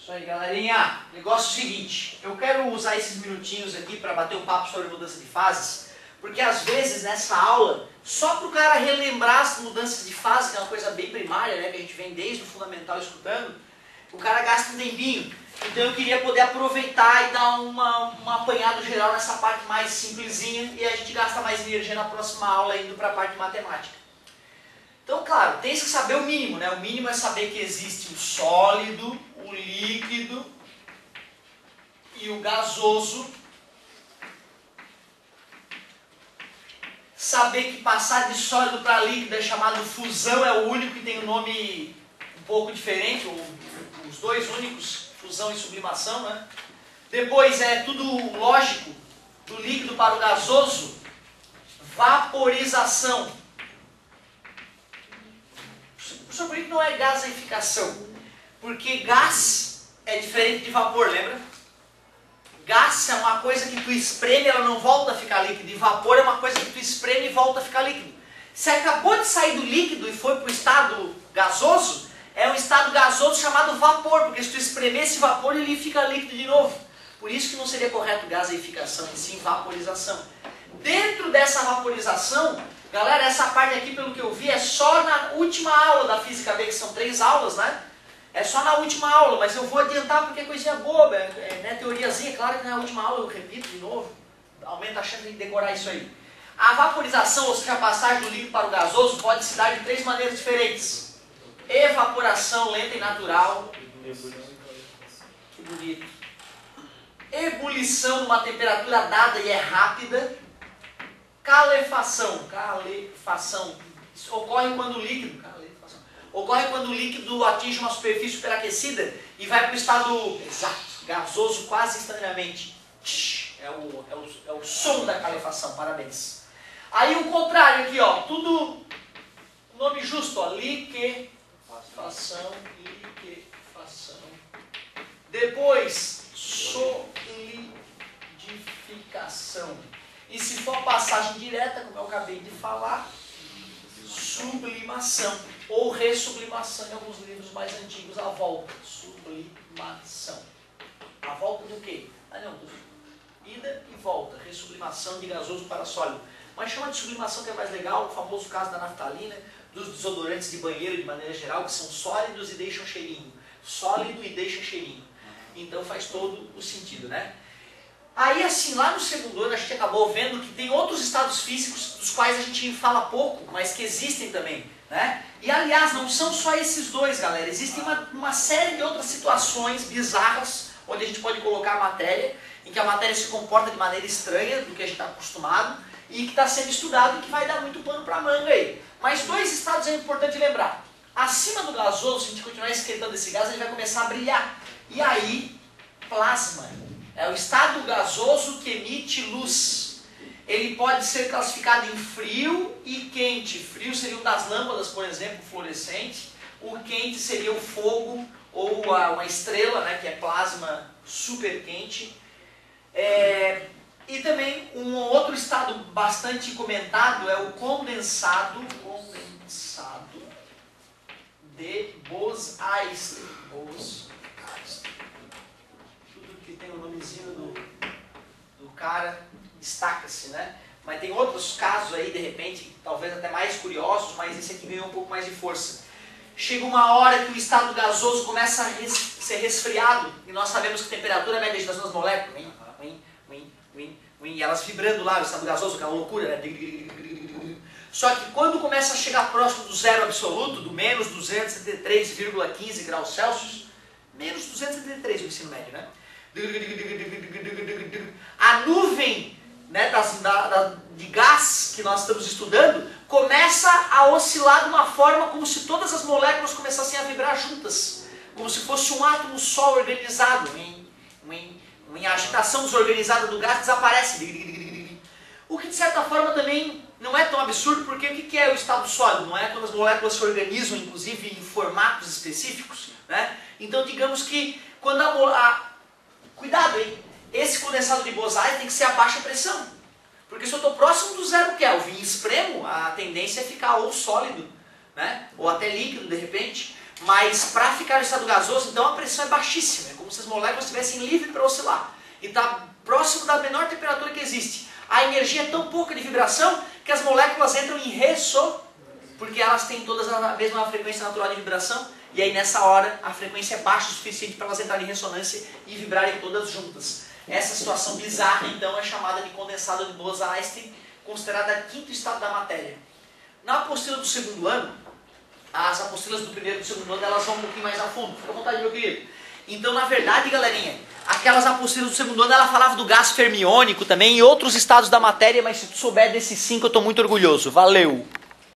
Isso aí, galerinha. Negócio seguinte, eu quero usar esses minutinhos aqui para bater um papo sobre mudança de fases, porque às vezes nessa aula, só para o cara relembrar as mudanças de fase, que é uma coisa bem primária, né, que a gente vem desde o fundamental escutando, o cara gasta um tempinho. Então eu queria poder aproveitar e dar um apanhado geral nessa parte mais simplesinha e a gente gasta mais energia na próxima aula indo para a parte de matemática. Então, claro, tem que saber o mínimo, né? O mínimo é saber que existe o sólido, o líquido e o gasoso. Saber que passar de sólido para líquido é chamado fusão, é o único que tem um nome um pouco diferente, os dois únicos, fusão e sublimação, né? Depois é tudo lógico, do líquido para o gasoso, vaporização. Professor, por que não é gaseificação? Porque gás é diferente de vapor, lembra? Gás é uma coisa que tu espreme e ela não volta a ficar líquido. E vapor é uma coisa que tu espreme e volta a ficar líquido. Se acabou de sair do líquido e foi para o estado gasoso, é um estado gasoso chamado vapor, porque se tu espremer esse vapor, ele fica líquido de novo. Por isso que não seria correto gaseificação, e sim vaporização. Dentro dessa vaporização, galera, essa parte aqui, pelo que eu vi, é só na última aula da Física B, que são 3 aulas, né? É só na última aula, mas eu vou adiantar porque é coisinha boba, né? Teoriazinha, claro que na última aula eu repito de novo, aumenta a chance de decorar isso aí. A vaporização, ou seja, a passagem do líquido para o gasoso, pode se dar de 3 maneiras diferentes. Evaporação lenta e natural. Que bonito. Ebulição numa temperatura dada e é rápida. Calefação. Calefação. Isso ocorre quando o líquido... Calefação. Ocorre quando o líquido atinge uma superfície superaquecida e vai para o estado exato, gasoso quase instantaneamente. É o som da calefação. Parabéns. Aí o contrário aqui, ó. Tudo nome justo, ó. Liquefação. Depois, solidificação. E se for passagem direta, como eu acabei de falar, sublimação. Ou ressublimação em alguns livros mais antigos, a volta. Sublimação. A volta do quê? Ah não, ida e volta. Ressublimação de gasoso para sólido. Mas chama de sublimação que é mais legal, o famoso caso da naftalina, dos desodorantes de banheiro de maneira geral, que são sólidos e deixam cheirinho. Sólido e deixa cheirinho. Então faz todo o sentido, né? Aí assim, lá no segundo ano a gente acabou vendo que tem outros estados físicos dos quais a gente fala pouco, mas que existem também, né? E aliás, não são só esses dois, galera. Existem uma série de outras situações bizarras onde a gente pode colocar a matéria, em que a matéria se comporta de maneira estranha do que a gente está acostumado e que está sendo estudado e que vai dar muito pano para manga aí. Mas 2 estados é importante lembrar. Acima do gasoso, se a gente continuar esquentando esse gás, ele vai começar a brilhar. E aí, plasma. É o estado gasoso que emite luz. Ele pode ser classificado em frio e quente. Frio seria o das lâmpadas, por exemplo, fluorescente. O quente seria o fogo ou uma estrela, né, que é plasma super quente. E também um outro estado bastante comentado é o condensado de Bose-Einstein. Tudo que tem o nomezinho do cara destaca-se, né? Mas tem outros casos aí, de repente, talvez até mais curiosos, mas esse aqui ganhou um pouco mais de força. Chega uma hora que o estado gasoso começa a ser resfriado, e nós sabemos que a temperatura média das suas moléculas, e elas vibrando lá, o estado gasoso, aquela loucura, né? Só que quando começa a chegar próximo do zero absoluto, do menos 273,15 graus Celsius, menos 273 no ensino médio, né? A nuvem, né, de gás que nós estamos estudando começa a oscilar de uma forma como se todas as moléculas começassem a vibrar juntas, como se fosse um átomo só organizado. A agitação desorganizada do gás desaparece. O que de certa forma também não é tão absurdo, porque o que é o estado sólido? Não é quando as moléculas se organizam, inclusive em formatos específicos, né? Então digamos que quando cuidado, hein? Esse condensado de Bose-Einstein tem que ser a baixa pressão. Porque se eu estou próximo do 0 Kelvin e espremo, a tendência é ficar ou sólido, né? Ou até líquido de repente. Mas para ficar no estado gasoso, então a pressão é baixíssima. É como como se as moléculas estivessem livres para oscilar. E está próximo da menor temperatura que existe. A energia é tão pouca de vibração que as moléculas entram em ressonância, porque elas têm todas a mesma frequência natural de vibração, e aí nessa hora a frequência é baixa o suficiente para elas entrarem em ressonância e vibrarem todas juntas. Essa situação bizarra, então, é chamada de condensado de Bose-Einstein, considerada o quinto estado da matéria. Na apostila do segundo ano, as apostilas do primeiro e do segundo ano, elas vão um pouquinho mais a fundo. Fica à vontade, meu querido. Então, na verdade, galerinha, aquelas apostilas do segundo ano, ela falava do gás fermiônico também e outros estados da matéria, mas se tu souber desses 5, eu estou muito orgulhoso. Valeu!